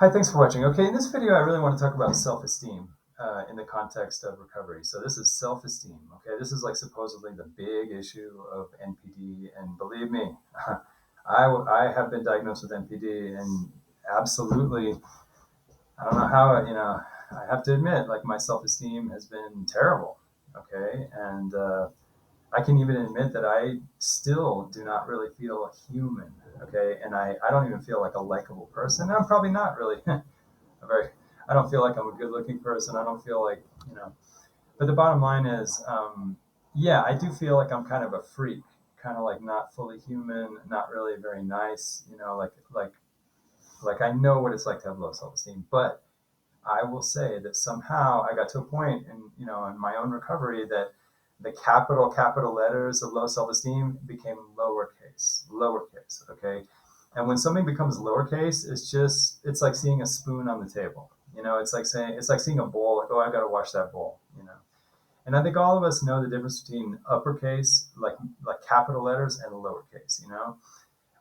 Hi, thanks for watching. Okay, in this video, I really want to talk about self-esteem in the context of recovery. So this is self-esteem. Okay, this is like supposedly the big issue of NPD, and believe me, I have been diagnosed with NPD, and absolutely, I don't know how, I have to admit, like my self-esteem has been terrible. Okay, and I can even admit that I still do not really feel human. Okay, and I don't even feel like a likable person. And I'm probably not really a very, I don't feel like I'm a good looking person. I don't feel like, but the bottom line is, yeah, I do feel like I'm kind of a freak, kind of like not fully human, not really very nice, like I know what it's like to have low self-esteem, but I will say that somehow I got to a point in my own recovery that the capital letters of low self-esteem became lowercase. Okay. And when something becomes lowercase, it's like seeing a spoon on the table. It's like seeing a bowl, like, oh, I got to wash that bowl. And I think all of us know the difference between uppercase, like capital letters, and lowercase.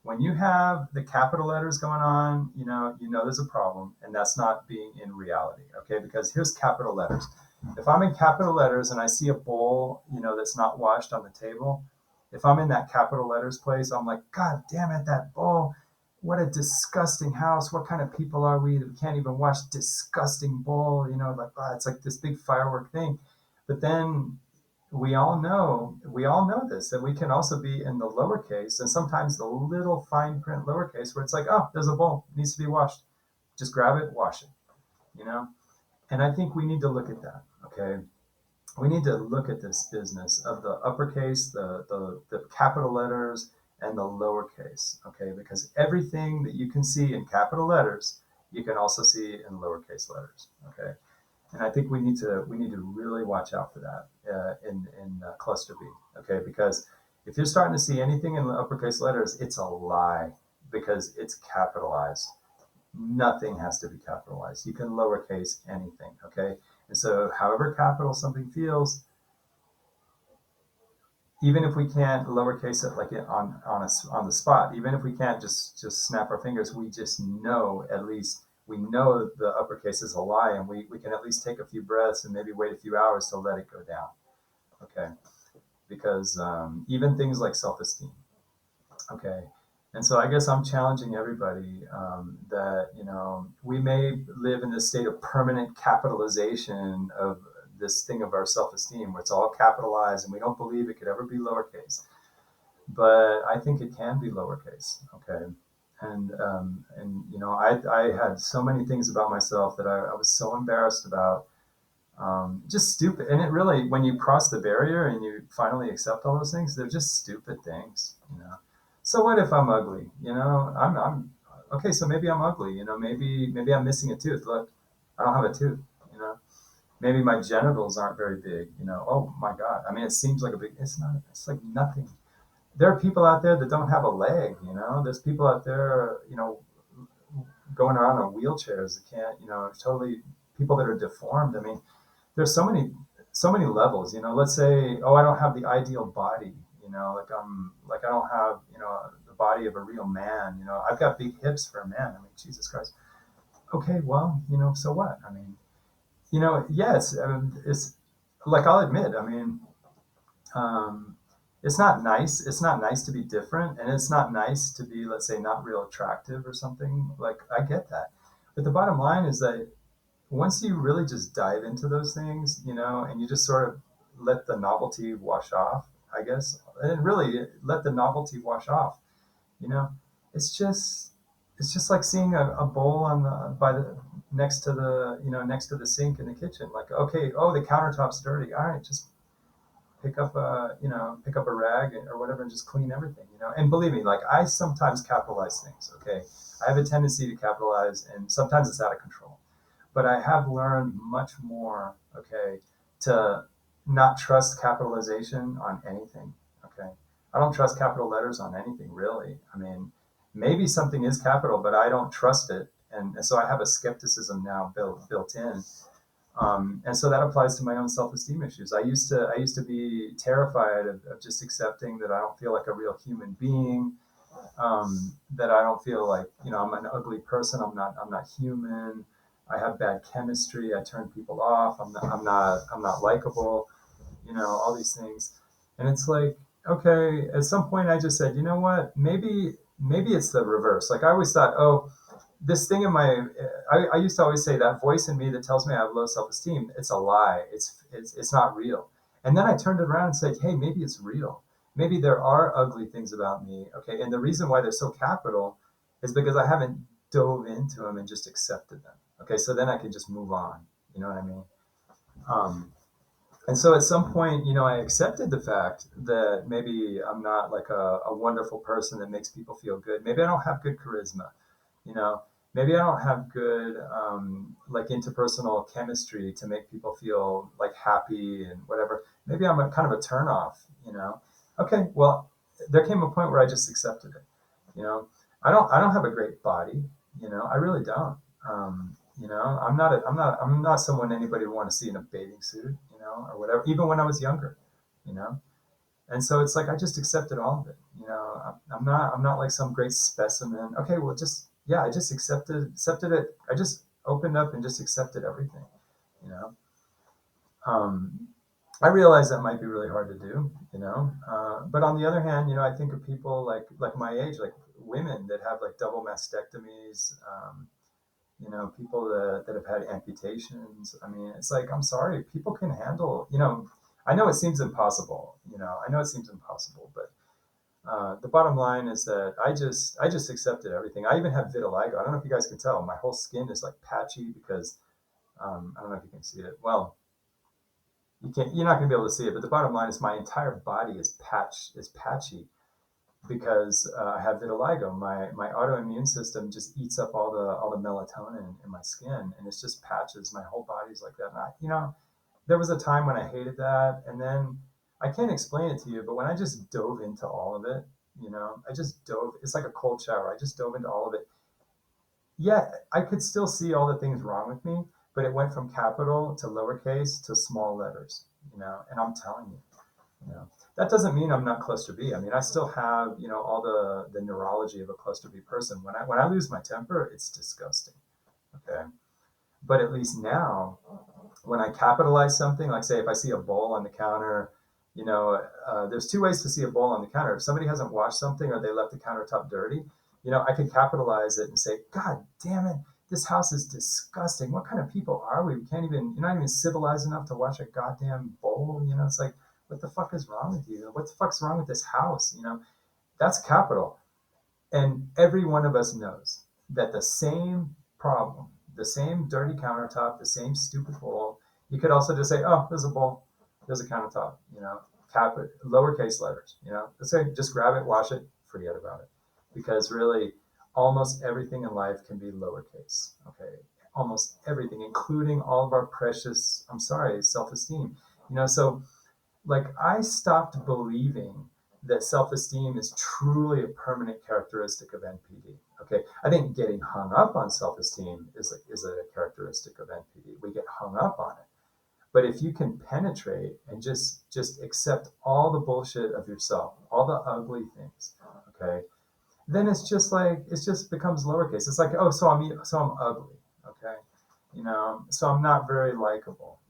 When you have the capital letters going on, there's a problem, and that's not being in reality. Okay, because here's capital letters. If I'm in capital letters and I see a bowl, that's not washed on the table, if I'm in that capital letters place, I'm like, God damn it, that bowl! What a disgusting house! What kind of people are we that we can't even wash disgusting bowl? It's like this big firework thing. But then we all know this, that we can also be in the lowercase, and sometimes the little fine print lowercase, where it's like, oh, there's a bowl, it needs to be washed, just grab it, wash it. And I think we need to look at that. Okay, we need to look at this business of the uppercase, the capital letters, and the lowercase. Okay, because everything that you can see in capital letters, you can also see in lowercase letters. Okay, and I think we need to really watch out for that in cluster B. Okay, because if you're starting to see anything in the uppercase letters, it's a lie, because it's capitalized. Nothing has to be capitalized. You can lowercase anything. Okay, and so however capital something feels, even if we can't lowercase it like on the spot, even if we can't just snap our fingers, we just know, at least we know the uppercase is a lie, and we can at least take a few breaths and maybe wait a few hours to let it go down. Okay, because even things like self-esteem. Okay, and so I guess I'm challenging everybody, that we may live in this state of permanent capitalization of this thing of our self-esteem, where it's all capitalized and we don't believe it could ever be lowercase. But I think it can be lowercase. Okay, and I had so many things about myself that I was so embarrassed about, just stupid. And it really, when you cross the barrier and you finally accept all those things, they're just stupid things. So what if I'm ugly? I'm okay. So maybe I'm ugly. Maybe I'm missing a tooth. Look, I don't have a tooth. You know, maybe my genitals aren't very big. Oh my God. I mean, it seems like a big. It's not. It's like nothing. There are people out there that don't have a leg. There's people out there. Going around in wheelchairs that can't. Totally, people that are deformed. I mean, there's so many levels. Let's say, oh, I don't have the ideal body. Like I don't have the body of a real man. I've got big hips for a man. I mean, Jesus Christ. Okay, well, so what? I mean, yes, it's like, I'll admit, I mean, um, it's not nice. It's not nice to be different, and it's not nice to be, let's say, not real attractive or something. Like, I get that, but the bottom line is that once you really just dive into those things, and you just sort of let the novelty wash off, I guess, and really let the novelty wash off, you know, it's just it's just like seeing a bowl on the by the next to the sink in the kitchen. Like, okay, oh, the countertop's dirty. All right, just pick up a rag or whatever and just clean everything. And believe me, like, I sometimes capitalize things. Okay, I have a tendency to capitalize, and sometimes it's out of control, but I have learned much more, okay, to not trust capitalization on anything. Okay, I don't trust capital letters on anything, really. I mean, maybe something is capital, but I don't trust it, and so I have a skepticism now built in. And so that applies to my own self-esteem issues. I used to be terrified of just accepting that I don't feel like a real human being, that I don't feel like, I'm an ugly person. I'm not human. I have bad chemistry. I turn people off. I'm not likable, all these things. And it's like, okay, at some point I just said, you know what, maybe it's the reverse. Like I always thought, oh, this thing in my, I used to always say that voice in me that tells me I have low self-esteem, it's a lie. It's not real. And then I turned it around and said, hey, maybe it's real. Maybe there are ugly things about me. Okay. And the reason why they're so capital is because I haven't dove into them and just accepted them. Okay. So then I can just move on. You know what I mean? Um, and so at some point, I accepted the fact that maybe I'm not like a wonderful person that makes people feel good. Maybe I don't have good charisma, you know, maybe I don't have good like interpersonal chemistry to make people feel like happy and whatever. Maybe I'm a kind of a turnoff. Okay, well, there came a point where I just accepted it. You know, I don't have a great body. I really don't. I'm not someone anybody would want to see in a bathing suit, or whatever. Even when I was younger, you know. And so it's like I just accepted all of it. I'm not like some great specimen. Okay, well, just yeah, I just accepted it. I just opened up and just accepted everything. You know. Um, I realize that might be really hard to do, but on the other hand, I think of people like my age, like women that have like double mastectomies, people that have had amputations. I mean, it's like, I'm sorry, people can handle, I know it seems impossible, I know it seems impossible, but the bottom line is that I just accepted everything. I even have vitiligo. I don't know if you guys can tell. My whole skin is like patchy because I don't know if you can see it. Well, you're not going to be able to see it, but the bottom line is my entire body is patchy because I have vitiligo. My autoimmune system just eats up all the melatonin in my skin, and it's just patches. My whole body's like that. And there was a time when I hated that, and then I can't explain it to you, but when I just dove into all of it, I just dove. It's like a cold shower. I just dove into all of it. Yeah, I could still see all the things wrong with me, but it went from capital to lowercase to small letters. And I'm telling you. That doesn't mean I'm not cluster B. I mean, I still have, all the neurology of a cluster B person. When I lose my temper, it's disgusting. Okay. But at least now, when I capitalize something, like say if I see a bowl on the counter, there's two ways to see a bowl on the counter. If somebody hasn't washed something or they left the countertop dirty, I can capitalize it and say, God damn it, this house is disgusting. What kind of people are we? We can't even, you're not even civilized enough to wash a goddamn bowl. It's like, what the fuck is wrong with you? What the fuck's wrong with this house? That's capital. And every one of us knows that the same problem, the same dirty countertop, the same stupid bowl, you could also just say, oh, there's a bowl, there's a countertop, cap it, lowercase letters, let's say just grab it, wash it, forget about it. Because really, almost everything in life can be lowercase, okay? Almost everything, including all of our precious, I'm sorry, self-esteem. So like I stopped believing that self-esteem is truly a permanent characteristic of NPD. Okay, I think getting hung up on self-esteem is a characteristic of NPD. We get hung up on it, but if you can penetrate and just accept all the bullshit of yourself, all the ugly things, okay, then it's just becomes lowercase. It's like, oh, so I'm ugly, okay, so I'm not very likable,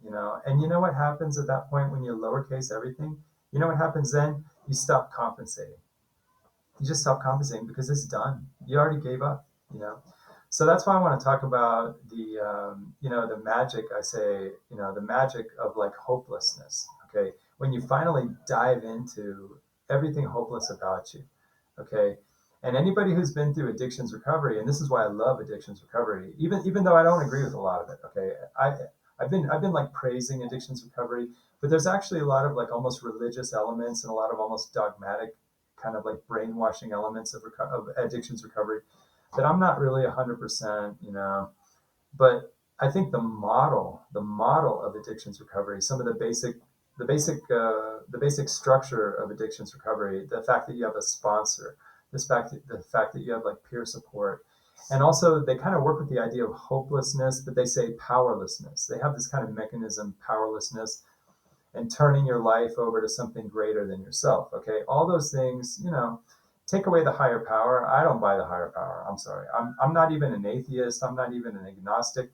and you know what happens at that point when you lowercase everything? You know what happens then? You stop compensating. You just stop compensating because it's done. You already gave up, you know. So that's why I want to talk about the magic. I say, the magic of like hopelessness. Okay, when you finally dive into everything hopeless about you. Okay, and anybody who's been through addictions recovery, and this is why I love addictions recovery, even though I don't agree with a lot of it. Okay, I've been like praising addictions recovery, but there's actually a lot of like almost religious elements and a lot of almost dogmatic kind of like brainwashing elements of addictions recovery that I'm not really 100%, but I think the model of addictions recovery, some of the basic structure of addictions recovery, the fact that you have a sponsor, the fact that you have like peer support, and also they kind of work with the idea of hopelessness, but they say powerlessness. They have this kind of mechanism, powerlessness, and turning your life over to something greater than yourself. Okay, all those things, take away the higher power. I don't buy the higher power. I'm sorry. I'm not even an atheist. I'm not even an agnostic.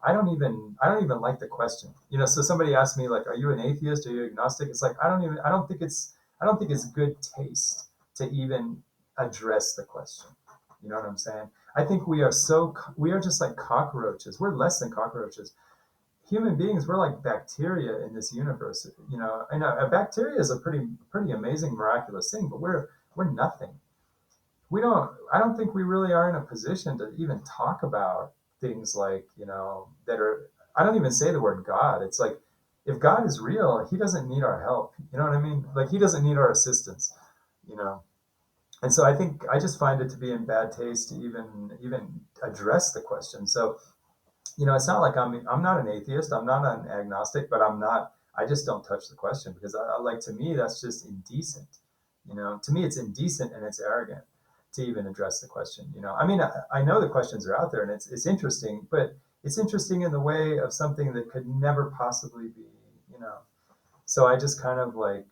I don't even like the question. So somebody asked me like, "Are you an atheist? Are you agnostic?" It's like I don't think it's good taste to even address the question. You know what I'm saying? I think we are just like cockroaches. We're less than cockroaches. Human beings, we're like bacteria in this universe. And a bacteria is a pretty amazing, miraculous thing, but we're nothing. I don't think we really are in a position to even talk about things like, that are, I don't even say the word God. It's like, if God is real, he doesn't need our help. You know what I mean? Like, he doesn't need our assistance, you know? And so I think I just find it to be in bad taste to even address the question. So, it's not like I'm not an atheist, I'm not an agnostic, but I just don't touch the question because like, to me, that's just indecent. To me, it's indecent and it's arrogant to even address the question. I mean, I know the questions are out there and it's interesting, but it's interesting in the way of something that could never possibly be, you know. So I just kind of like,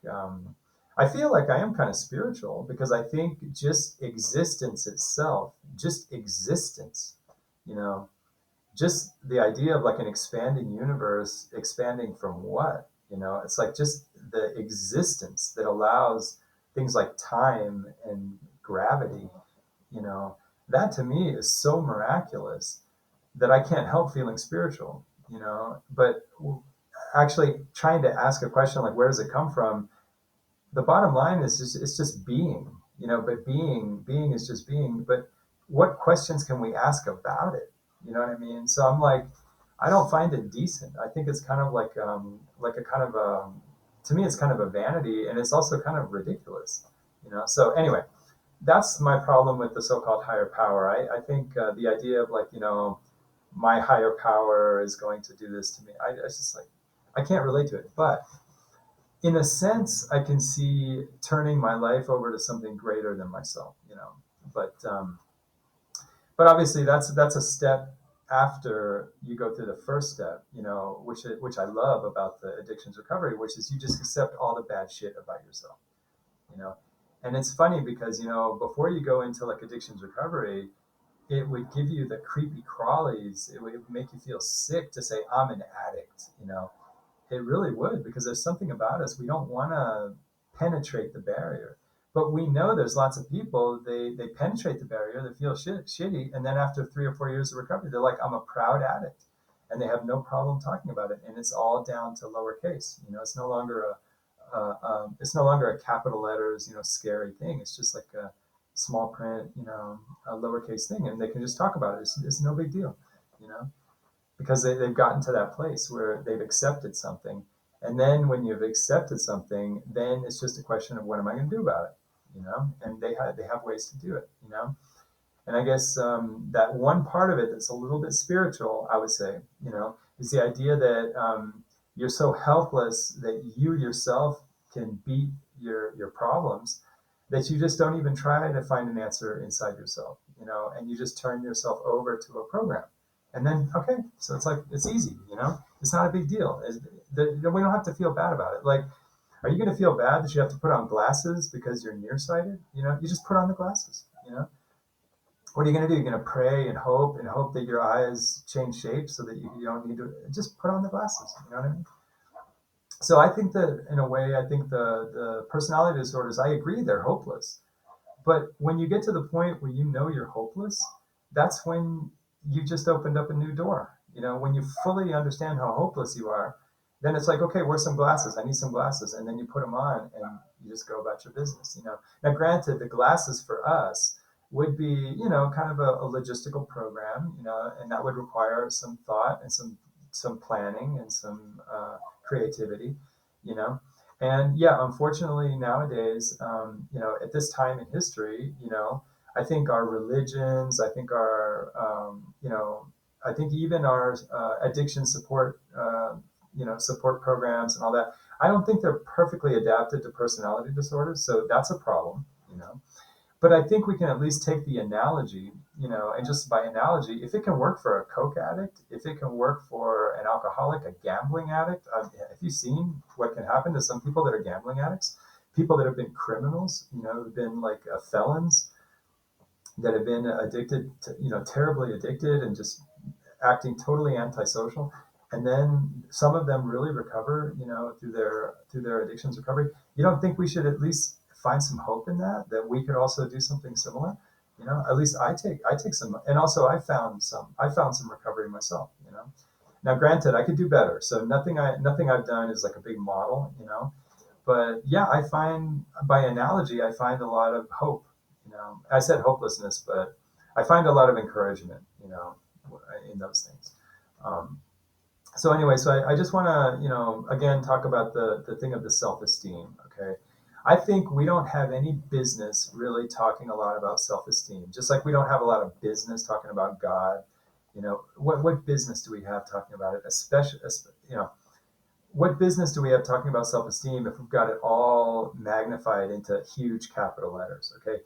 I feel like I am kind of spiritual because I think just existence itself, just existence, you know, just the idea of like an expanding universe, expanding from what? It's like just the existence that allows things like time and gravity, you know, that to me is so miraculous that I can't help feeling spiritual, but actually trying to ask a question like, where does it come from? The bottom line is just, it's just being, but being is just being. But what questions can we ask about it? You know what I mean? So I'm like, I don't find it decent. I think it's kind of like a kind of to me, it's kind of a vanity, and it's also kind of ridiculous. So anyway, that's my problem with the so-called higher power. I think the idea of like, my higher power is going to do this to me. It's just like, I can't relate to it. But in a sense, I can see turning my life over to something greater than myself. But obviously, that's a step after you go through the first step, which I love about the addictions recovery, which is you just accept all the bad shit about yourself, you know. And it's funny because before you go into like addictions recovery, it would give you the creepy crawlies. It would make you feel sick to say I'm an addict. It really would, because there's something about us, we don't want to penetrate the barrier. But we know there's lots of people, they penetrate the barrier, they feel shitty, and then after 3 or 4 years of recovery, they're like, I'm a proud addict. And they have no problem talking about it. And it's all down to lowercase. It's no longer a capital letters, scary thing. It's just like a small print, a lowercase thing. And they can just talk about it. It's no big deal, you know because they've gotten to that place where they've accepted something. And then when you've accepted something, then it's just a question of what am I going to do about it. And they have ways to do it. And I guess that one part of it that's a little bit spiritual, I would say, is the idea that you're so helpless that you yourself can beat your problems, that you just don't even try to find an answer inside yourself, and you just turn yourself over to a program. And then, okay, so it's like, it's easy, it's not a big deal. We don't have to feel bad about it. Like, are you going to feel bad that you have to put on glasses because you're nearsighted? You just put on the glasses. What are you going to do? You're going to pray and hope that your eyes change shape so that you don't need to just put on the glasses. You know what I mean? So I think that in a way, I think the personality disorders, I agree, they're hopeless. But when you get to the point where you're hopeless, that's when you just opened up a new door. When you fully understand how hopeless you are, then it's like, okay, where's some glasses? I need some glasses. And then you put them on and you just go about your business. Now, granted, the glasses for us would be, kind of a logistical program, and that would require some thought and some planning and some creativity, you know. And yeah, unfortunately, nowadays, at this time in history, I think our religions, I think even our addiction support programs and all that, I don't think they're perfectly adapted to personality disorders. So that's a problem. But I think we can at least take the analogy, and just by analogy, if it can work for a coke addict, if it can work for an alcoholic, a gambling addict, have you seen what can happen to some people that are gambling addicts? people that have been criminals, who've been like felons, that have been addicted to, terribly addicted and just acting totally antisocial. And then some of them really recover, through their addictions recovery. You don't think we should at least find some hope in that we could also do something similar? At least I take some, and also I found some recovery myself. Now, granted, I could do better. So nothing I've done is like a big model. But yeah, I find, by analogy, I find a lot of hope. I said hopelessness, but I find a lot of encouragement, in those things. Um, so anyway, so I just want to, again, talk about the thing of the self-esteem. Okay. I think we don't have any business really talking a lot about self-esteem, just like we don't have a lot of business talking about God. What business do we have talking about it? Especially, what business do we have talking about self-esteem if we've got it all magnified into huge capital letters? Okay.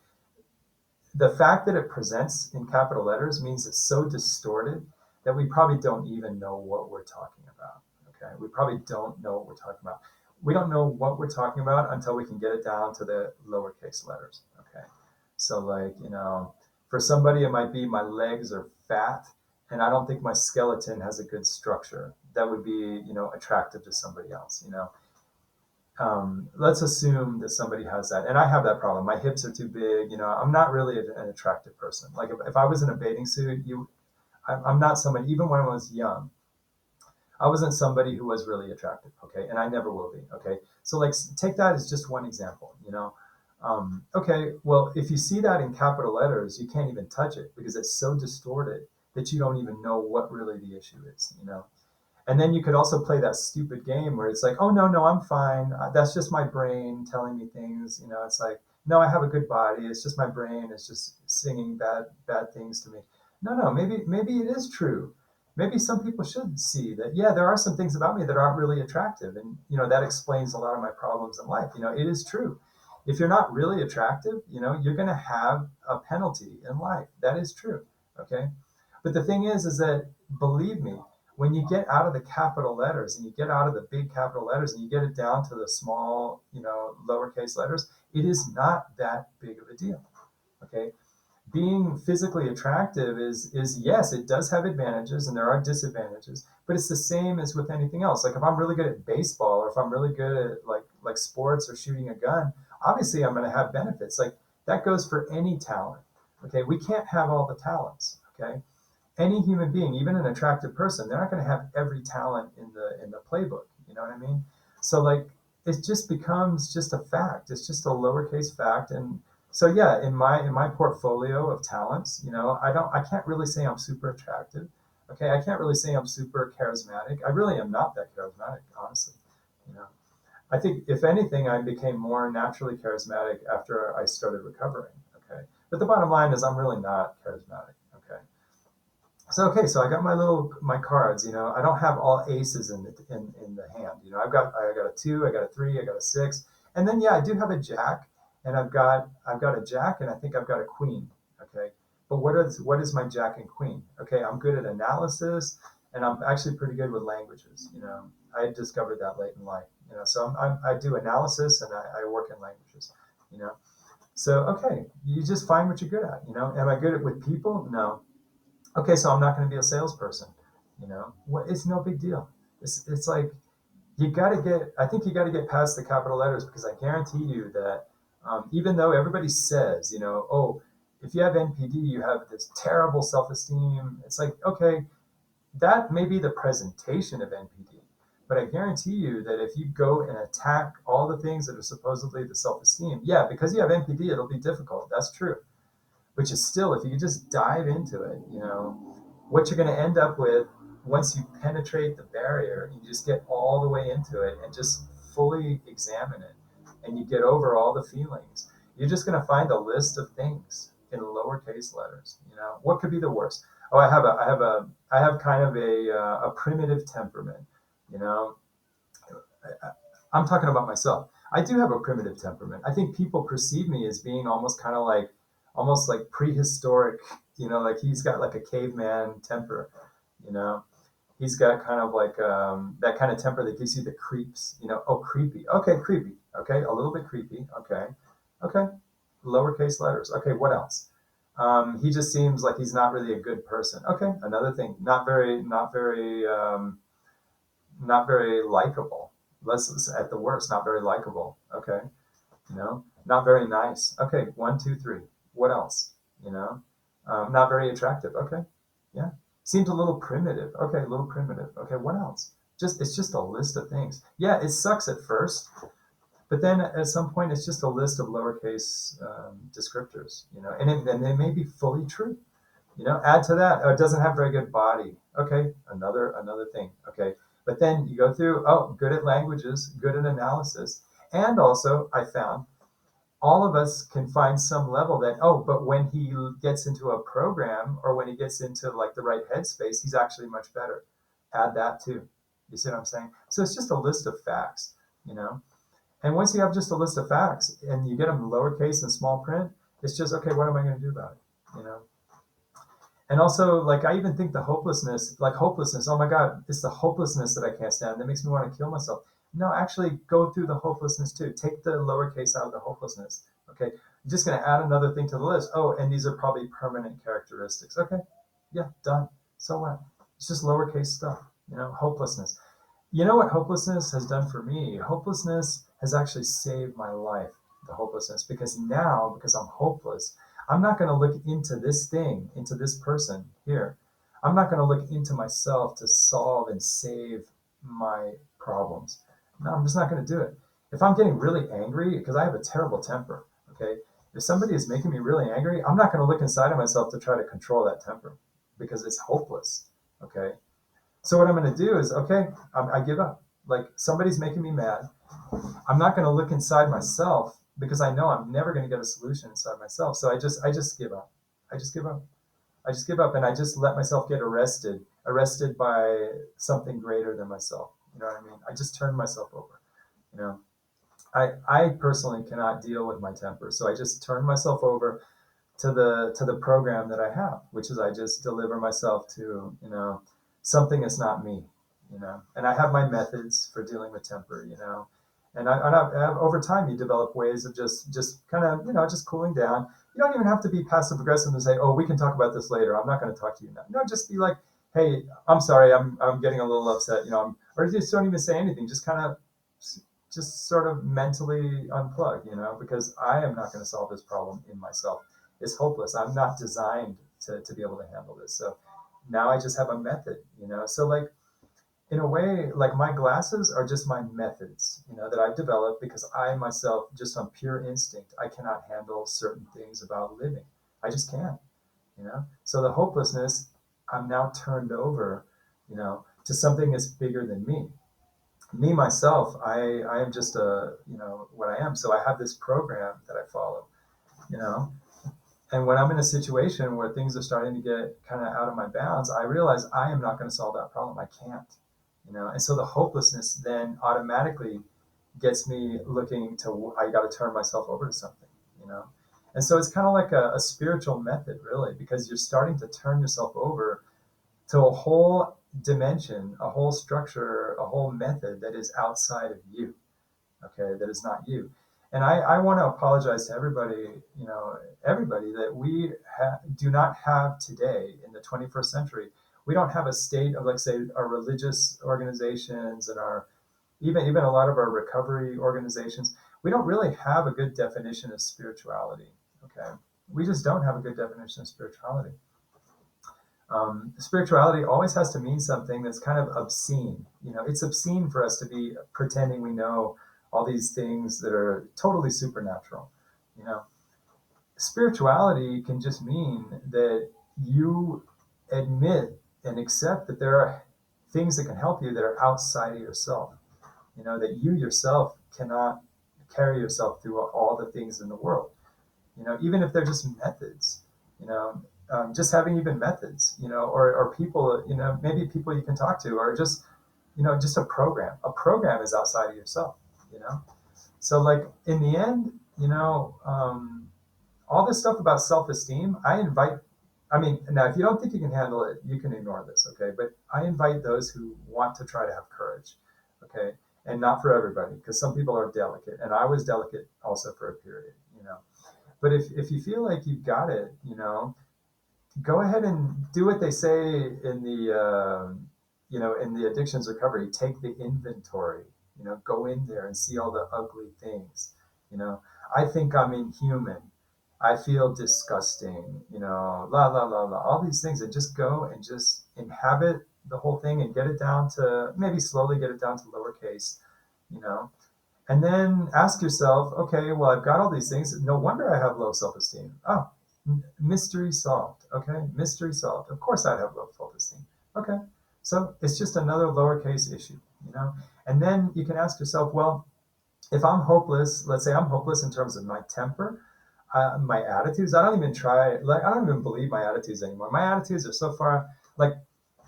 The fact that it presents in capital letters means it's so distorted that we probably don't even know what we're talking about. Okay. We probably don't know what we're talking about. We don't know what we're talking about until we can get it down to the lowercase letters. Okay. So, like, for somebody, it might be my legs are fat and I don't think my skeleton has a good structure. That would be, attractive to somebody else. Let's assume that somebody has that, and I have that problem. My hips are too big. I'm not really an attractive person. Like, if I was in a bathing suit, I'm not somebody. Even when I was young, I wasn't somebody who was really attractive. Okay, and I never will be. Okay, so like, take that as just one example. Okay, well, if you see that in capital letters, you can't even touch it because it's so distorted that you don't even know what really the issue is. And then you could also play that stupid game where it's like, oh, no, no, I'm fine. That's just my brain telling me things. It's like, no, I have a good body. It's just my brain. It's just singing bad things to me. No, no, maybe it is true. Maybe some people should see that, yeah, there are some things about me that aren't really attractive. And, that explains a lot of my problems in life. It is true. If you're not really attractive, you're going to have a penalty in life. That is true. Okay. But the thing is that, believe me, when you get out of the capital letters and you get out of the big capital letters and you get it down to the small, lowercase letters, it is not that big of a deal. Okay. Being physically attractive is yes, it does have advantages and there are disadvantages, but it's the same as with anything else. Like, if I'm really good at baseball, or if I'm really good at like sports or shooting a gun, obviously I'm going to have benefits. Like, that goes for any talent. Okay. We can't have all the talents. Okay. Any human being, even an attractive person, they're not going to have every talent in the playbook. You know what I mean? So, like, it just becomes just a fact. It's just a lowercase fact. And so, yeah, in my portfolio of talents, I can't really say I'm super attractive. Okay, I can't really say I'm super charismatic. I really am not that charismatic, honestly. You know, I think, if anything, I became more naturally charismatic after I started recovering. Okay, but the bottom line is I'm really not charismatic. Okay. So, okay, so I got my cards. I don't have all aces in the hand. I got a two, I got a three, I got a six, and then, yeah, I do have a jack, and I've got a jack, and I think I've got a queen. Okay, but what is my jack and queen? Okay, I'm good at analysis, and I'm actually pretty good with languages. I discovered that late in life. So I do analysis and I work in languages. You know, so, okay, you just find what you're good at. Am I good at with people? No. Okay, so I'm not going to be a salesperson. What? It's no big deal. It's like, I think you got to get past the capital letters, because I guarantee you that, even though everybody says, oh, if you have NPD, you have this terrible self-esteem. It's like, okay, that may be the presentation of NPD, but I guarantee you that if you go and attack all the things that are supposedly the self-esteem, yeah, because you have NPD, it'll be difficult. That's true. Which is still, if you just dive into it, what you're going to end up with, once you penetrate the barrier, you just get all the way into it and just fully examine it, and you get over all the feelings, you're just going to find a list of things in lowercase letters. What could be the worst? Oh, I have kind of a primitive temperament. You know, I'm talking about myself. I do have a primitive temperament. I think people perceive me as being almost like prehistoric. Like, he's got like a caveman temper. You know, he's got kind of like, that kind of temper that gives you the creeps. Oh, creepy. Okay, creepy. Okay, a little bit creepy. Okay, okay, lowercase letters. Okay, what else? He just seems like he's not really a good person. Okay, another thing, not very likable. Let's at the worst, not very likable. Okay, not very nice. Okay, one, two, three. What else? You know, not very attractive. Okay, yeah. Seems a little primitive. Okay, a little primitive. Okay, what else? It's just a list of things. Yeah, it sucks at first, but then at some point it's just a list of lowercase descriptors. And they may be fully true. Add to that, oh, it doesn't have very good body. Okay, another thing. Okay, but then you go through, oh, good at languages, good at analysis, and also I found all of us can find some level that, oh, but when he gets into a program or when he gets into like the right headspace, he's actually much better. Add that too. You see what I'm saying? So it's just a list of facts, you know. And once you have just a list of facts and you get them lowercase and small print, it's just okay. What am I going to do about it? And also, like, I even think the hopelessness, oh my God, it's the hopelessness that I can't stand. That makes me want to kill myself. No, actually, go through the hopelessness too. Take the lowercase out of the hopelessness. Okay. I'm just going to add another thing to the list. Oh, and these are probably permanent characteristics. Okay. Yeah, done. So what? It's just lowercase stuff, hopelessness. You know what hopelessness has done for me? Hopelessness has actually saved my life, the hopelessness, because now, because I'm hopeless, I'm not going to look into this thing, into this person here. I'm not going to look into myself to solve and save my problems. No, I'm just not going to do it. If I'm getting really angry, because I have a terrible temper, okay? If somebody is making me really angry, I'm not going to look inside of myself to try to control that temper because it's hopeless, okay? So what I'm going to do is, okay, I give up. Like somebody's making me mad. I'm not going to look inside myself because I know I'm never going to get a solution inside myself. So I just give up. I just give up. I just give up and I just let myself get arrested by something greater than myself. You know what I mean? I just turn myself over. You know, I personally cannot deal with my temper. So I just turn myself over to the program that I have, which is I just deliver myself to, something that's not me, and I have my methods for dealing with temper, and over time you develop ways of just kind of, just cooling down. You don't even have to be passive aggressive and say, oh, we can talk about this later. I'm not going to talk to you now. No, just be like, hey, I'm sorry. I'm getting a little upset, or just don't even say anything. Just kind of just sort of mentally unplug, because I am not going to solve this problem in myself. It's hopeless. I'm not designed to be able to handle this. So now I just have a method, So like in a way, like my glasses are just my methods, that I've developed because I myself, just on pure instinct, I cannot handle certain things about living. I just can't. So the hopelessness, I'm now turned over, to something that's bigger than me. Me myself, I am just what I am. So I have this program that I follow, you know and when I'm in a situation where things are starting to get kind of out of my bounds, I realize I am not going to solve that problem. I can't. And so the hopelessness then automatically gets me looking to, I got to turn myself over to something. And so it's kind of like a spiritual method, really, because you're starting to turn yourself over to a whole dimension, a whole structure, a whole method that is outside of you, okay, that is not you. And I want to apologize to everybody, everybody that we do not have today in the 21st century. We don't have a state of, like, say, our religious organizations and our even a lot of our recovery organizations. We don't really have a good definition of spirituality. Okay, we just don't have a good definition of spirituality. Spirituality always has to mean something that's kind of obscene. It's obscene for us to be pretending we know all these things that are totally supernatural. You know, Spirituality can just mean that you admit and accept that there are things that can help you that are outside of yourself. That you yourself cannot carry yourself through all the things in the world. Even if they're just methods. You know, just having even methods. Or people. Maybe people you can talk to, or just a program. A program is outside of yourself. You know, so like in the end, all this stuff about self-esteem, I mean, now if you don't think you can handle it, you can ignore this, okay? But I invite those who want to try to have courage, okay? and not for everybody, because some people are delicate, and I was delicate also for a period, but if you feel like you've got it, go ahead and do what they say in the addictions recovery. Take the inventory. Go in there and see all the ugly things. You know, I think I'm inhuman. I feel disgusting. La la la la. All these things, and just go and just inhabit the whole thing and get it down to, maybe slowly get it down to lowercase. You know, and then ask yourself, okay, well, I've got all these things. No wonder I have low self-esteem. Oh, mystery solved. Okay, mystery solved. Of course I'd have low self-esteem. Okay, so it's just another lowercase issue, you know? And then you can ask yourself, well, if I'm hopeless, let's say I'm hopeless in terms of my temper, my attitudes. I don't even try, like, I don't even believe my attitudes anymore. My attitudes are so far, like,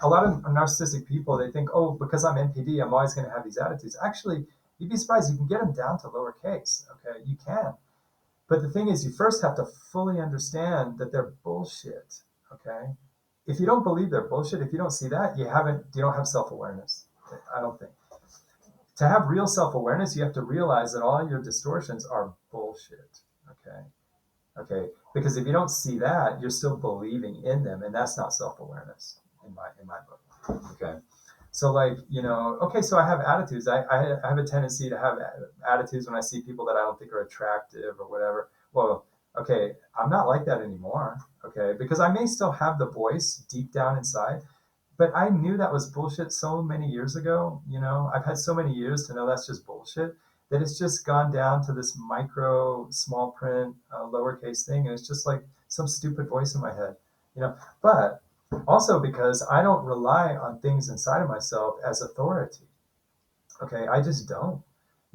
a lot of narcissistic people, they think, oh, because I'm NPD, I'm always going to have these attitudes. Actually, you'd be surprised. You can get them down to lowercase. Okay, you can. But the thing is, you first have to fully understand that they're bullshit. Okay, if you don't believe they're bullshit, if you don't see that, you don't have self-awareness. I don't think. To have real self-awareness, you have to realize that all your distortions are bullshit. Okay. Okay. Because if you don't see that, you're still believing in them, and that's not self-awareness in my book. Okay. So, like, okay, so I have attitudes. I have a tendency to have attitudes when I see people that I don't think are attractive or whatever. Well, okay, I'm not like that anymore. Okay, because I may still have the voice deep down inside, but I knew that was bullshit so many years ago. I've had so many years to know that's just bullshit, that it's just gone down to this micro, small print, lowercase thing. And it's just like some stupid voice in my head, but also because I don't rely on things inside of myself as authority. Okay. I just don't.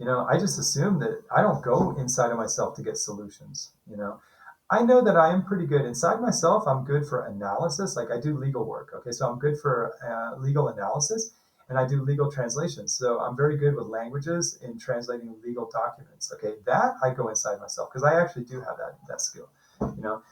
I just assume that I don't go inside of myself to get solutions. I know that I am pretty good inside myself. I'm good for analysis. Like, I do legal work. Okay. So I'm good for legal analysis, and I do legal translations. So I'm very good with languages in translating legal documents. Okay. That I go inside myself because I actually do have that skill.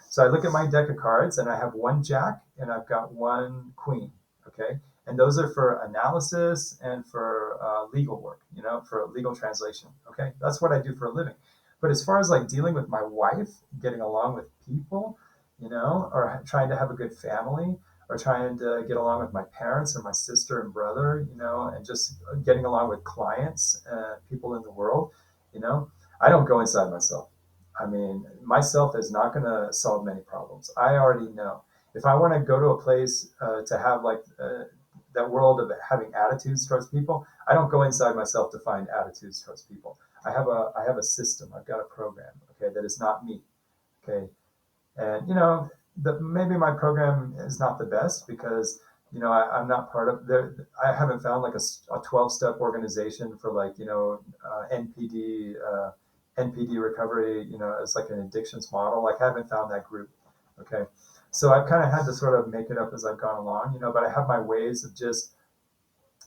So I look at my deck of cards, and I have one jack and I've got one queen. Okay. And those are for analysis and for legal work, for legal translation. Okay. That's what I do for a living. But as far as like dealing with my wife, getting along with people, or trying to have a good family, or trying to get along with my parents or my sister and brother, and just getting along with clients, people in the world, I don't go inside myself. I mean, myself is not going to solve many problems. I already know. If I want to go to a place to have like that world of having attitudes towards people, I don't go inside myself to find attitudes towards people. I have a system. I've got a program. Okay, that is not me. Okay, and maybe my program is not the best because I'm not part of there. I haven't found like a 12-step organization for like NPD NPD recovery. As like an addictions model. Like, I haven't found that group. Okay, so I've kind of had to sort of make it up as I've gone along. But I have my ways of just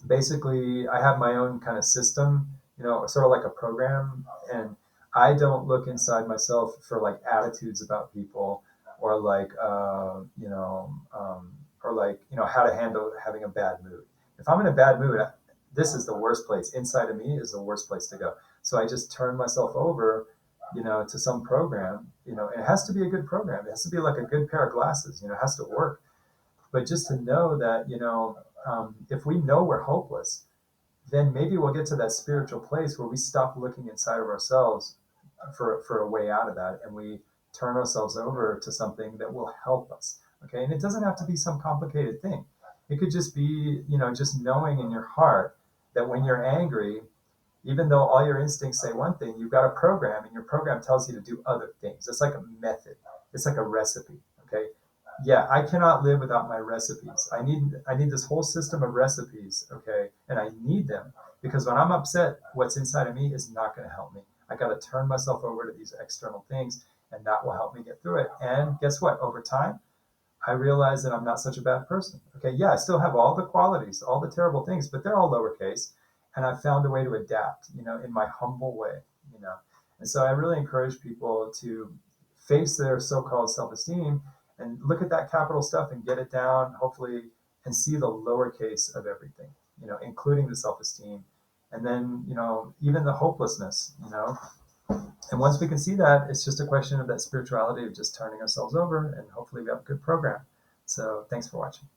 basically I have my own kind of system, sort of like a program, and I don't look inside myself for like attitudes about people or like or like how to handle having a bad mood. If I'm in a bad mood, this is the worst place. Inside of me is the worst place to go. So I just turn myself over, to some program, and it has to be a good program. It has to be like a good pair of glasses. It has to work. But just to know that, if we know we're hopeless, then maybe we'll get to that spiritual place where we stop looking inside of ourselves for a way out of that, and we turn ourselves over to something that will help us. Okay. And it doesn't have to be some complicated thing. It could just be, just knowing in your heart that when you're angry, even though all your instincts say one thing, you've got a program, and your program tells you to do other things. It's like a method. It's like a recipe. Okay. Yeah, I cannot live without my recipes. I need this whole system of recipes. Okay. And I need them because when I'm upset, what's inside of me is not going to help me. I got to turn myself over to these external things, and that will help me get through it. And guess what? Over time, I realize that I'm not such a bad person. Okay, yeah, I still have all the qualities, all the terrible things, but they're all lowercase. And I've found a way to adapt, in my humble way, you know. And so I really encourage people to face their so-called self-esteem and look at that capital stuff and get it down, hopefully, and see the lowercase of everything, including the self-esteem, and then, even the hopelessness, and once we can see that, it's just a question of that spirituality of just turning ourselves over, and hopefully we have a good program. So thanks for watching.